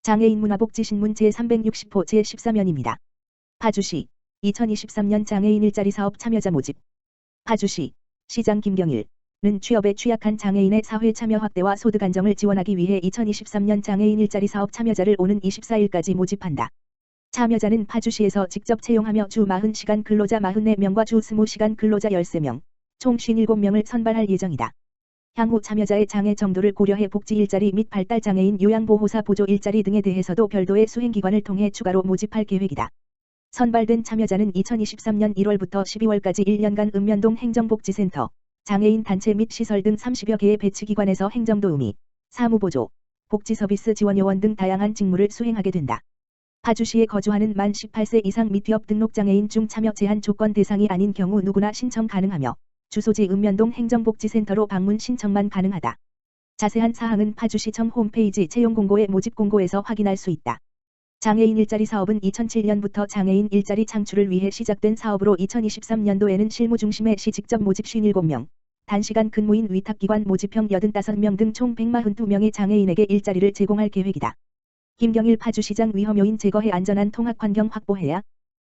장애인 문화복지신문 제360호 제14면입니다. 파주시 2023년 장애인 일자리 사업 참여자 모집. 파주시 시장 김경일은 취업에 취약한 장애인의 사회 참여 확대와 소득 안정을 지원하기 위해 2023년 장애인 일자리 사업 참여자를 오는 24일까지 모집한다. 참여자는 파주시에서 직접 채용하며 주 40시간 근로자 44명과 주 20시간 근로자 13명, 총 57명을 선발할 예정이다. 향후 참여자의 장애 정도를 고려해 복지 일자리 및 발달 장애인 요양보호사 보조 일자리 등에 대해서도 별도의 수행기관을 통해 추가로 모집할 계획이다. 선발된 참여자는 2023년 1월부터 12월까지 1년간 읍면동 행정복지센터, 장애인 단체 및 시설 등 30여 개의 배치기관에서 행정도우미, 사무보조, 복지서비스 지원요원 등 다양한 직무를 수행하게 된다. 파주시에 거주하는 만 18세 이상 및 기업 등록장애인 중 참여 제한 조건 대상이 아닌 경우 누구나 신청 가능하며 주소지 읍면동 행정복지센터로 방문 신청만 가능하다. 자세한 사항은 파주시청 홈페이지 채용공고의 모집공고에서 확인할 수 있다. 장애인 일자리 사업은 2007년부터 장애인 일자리 창출을 위해 시작된 사업으로 2023년도에는 실무 중심의 시 직접 모집 57명, 단시간 근무인 위탁기관 모집형 85명 등 총 142명의 장애인에게 일자리를 제공할 계획이다. 김경일 파주시장 위험요인 제거해 안전한 통학환경 확보해야.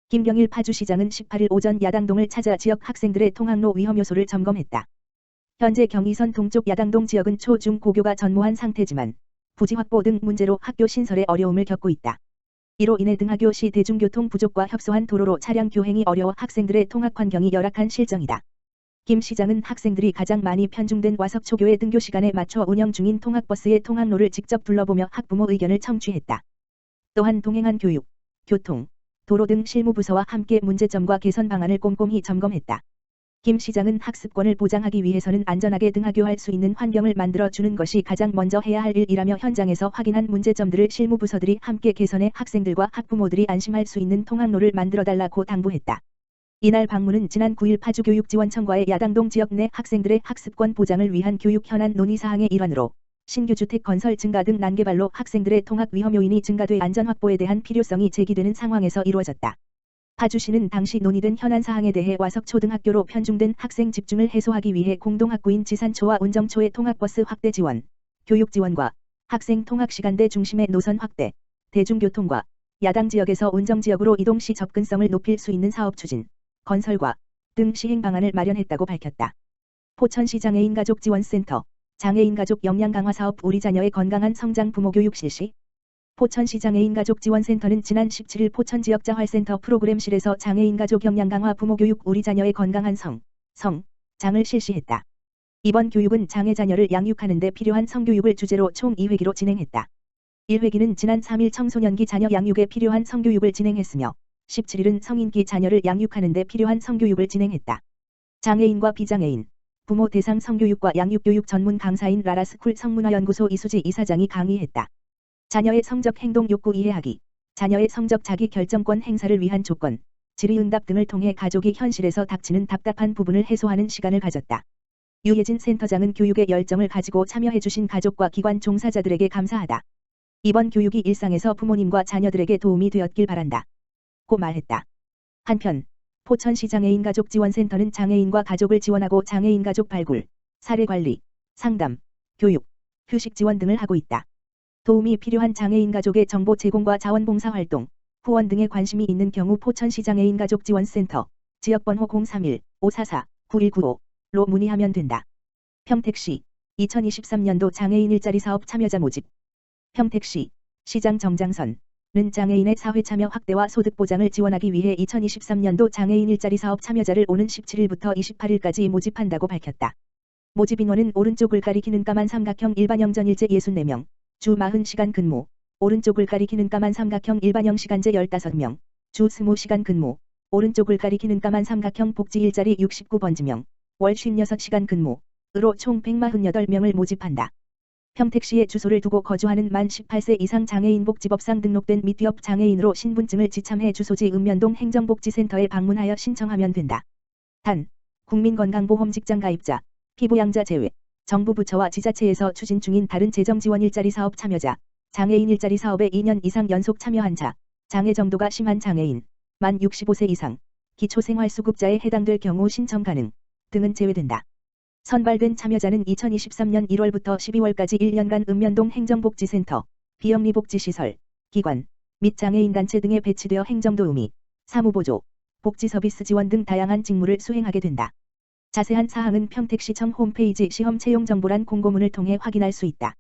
김경일 파주시장은 18일 오전 야당동을 찾아 지역 학생들의 통학로 위험요소를 점검했다. 현재 경의선 동쪽 야당동 지역은 초, 중, 고교가 전무한 상태지만 부지 확보 등 문제로 학교 신설에 어려움을 겪고 있다. 이로 인해 등하교 시 대중교통 부족과 협소한 도로로 차량 교행이 어려워 학생들의 통학 환경이 열악한 실정이다. 김 시장은 학생들이 가장 많이 편중된 와석초교의 등교 시간에 맞춰 운영 중인 통학버스의 통학로를 직접 둘러보며 학부모 의견을 청취했다. 또한 동행한 교육, 교통, 도로 등 실무부서와 함께 문제점과 개선 방안을 꼼꼼히 점검했다. 김 시장은 학습권을 보장하기 위해서는 안전하게 등하교할 수 있는 환경을 만들어주는 것이 가장 먼저 해야 할 일이라며 현장에서 확인한 문제점들을 실무부서들이 함께 개선해 학생들과 학부모들이 안심할 수 있는 통학로를 만들어달라고 당부했다. 이날 방문은 지난 9일 파주교육지원청과의 야당동 지역 내 학생들의 학습권 보장을 위한 교육 현안 논의사항의 일환으로 신규 주택 건설 증가 등 난개발로 학생들의 통학 위험 요인이 증가돼 안전 확보에 대한 필요성이 제기되는 상황에서 이루어졌다. 파주시는 당시 논의된 현안 사항에 대해 와석초등학교로 편중된 학생 집중을 해소하기 위해 공동학구인 지산초와 운정초의 통학버스 확대 지원, 교육 지원과 학생 통학 시간대 중심의 노선 확대, 대중교통과 야당 지역에서 운정 지역으로 이동 시 접근성을 높일 수 있는 사업 추진, 건설과 등 시행 방안을 마련했다고 밝혔다. 포천시 장애인가족지원센터 장애인가족 역량 강화 사업 우리 자녀의 건강한 성장 부모 교육 실시. 포천시 장애인가족지원센터는 지난 17일 포천지역자활센터 프로그램실에서 장애인가족 역량 강화 부모 교육 우리 자녀의 건강한 성장을 실시했다. 이번 교육은 장애 자녀를 양육하는 데 필요한 성교육을 주제로 총 2회기로 진행했다. 1회기는 지난 3일 청소년기 자녀 양육에 필요한 성교육을 진행했으며 17일은 성인기 자녀를 양육하는 데 필요한 성교육을 진행했다. 장애인과 비장애인, 부모 대상 성교육과 양육교육 전문 강사인 라라스쿨 성문화연구소 이수지 이사장이 강의했다. 자녀의 성적 행동 욕구 이해하기, 자녀의 성적 자기 결정권 행사를 위한 조건, 질의응답 등을 통해 가족이 현실에서 닥치는 답답한 부분을 해소하는 시간을 가졌다. 유예진 센터장은 교육에 열정을 가지고 참여해주신 가족과 기관 종사자들에게 감사하다. 이번 교육이 일상에서 부모님과 자녀들에게 도움이 되었길 바란다. 고 말했다. 한편 포천시 장애인가족지원센터는 장애인과 가족을 지원하고 장애인 가족 발굴, 사례관리, 상담, 교육, 휴식 지원 등을 하고 있다. 도움이 필요한 장애인 가족의 정보 제공과 자원봉사 활동, 후원 등에 관심이 있는 경우 포천시 장애인가족지원센터 지역번호 031-544-9195로 문의하면 된다. 평택시 2023년도 장애인 일자리 사업 참여자 모집. 평택시 시장 정장선은 장애인의 사회 참여 확대와 소득 보장을 지원하기 위해 2023년도 장애인 일자리 사업 참여자를 오는 17일부터 28일까지 모집한다고 밝혔다. 모집 인원은 오른쪽을 가리키는 까만 삼각형 일반형 전일제 64명, 주 40시간 근무, 오른쪽을 가리키는 까만 삼각형 일반형 시간제 15명, 주 20시간 근무, 오른쪽을 가리키는 까만 삼각형 복지 일자리 69번지명, 월 56시간 근무으로 총 148명을 모집한다. 평택시에 주소를 두고 거주하는 만 18세 이상 장애인 복지법상 등록된 및 기업 장애인으로 신분증을 지참해 주소지 읍면동 행정복지센터에 방문하여 신청하면 된다. 단, 국민건강보험 직장 가입자, 피부양자 제외, 정부 부처와 지자체에서 추진 중인 다른 재정지원 일자리 사업 참여자, 장애인 일자리 사업에 2년 이상 연속 참여한 자, 장애 정도가 심한 장애인, 만 65세 이상, 기초생활수급자에 해당될 경우 신청 가능 등은 제외된다. 선발된 참여자는 2023년 1월부터 12월까지 1년간 읍면동 행정복지센터, 비영리복지시설, 기관, 및 장애인단체 등에 배치되어 행정도우미, 사무보조, 복지서비스 지원 등 다양한 직무를 수행하게 된다. 자세한 사항은 평택시청 홈페이지 시험 채용 정보란 공고문을 통해 확인할 수 있다.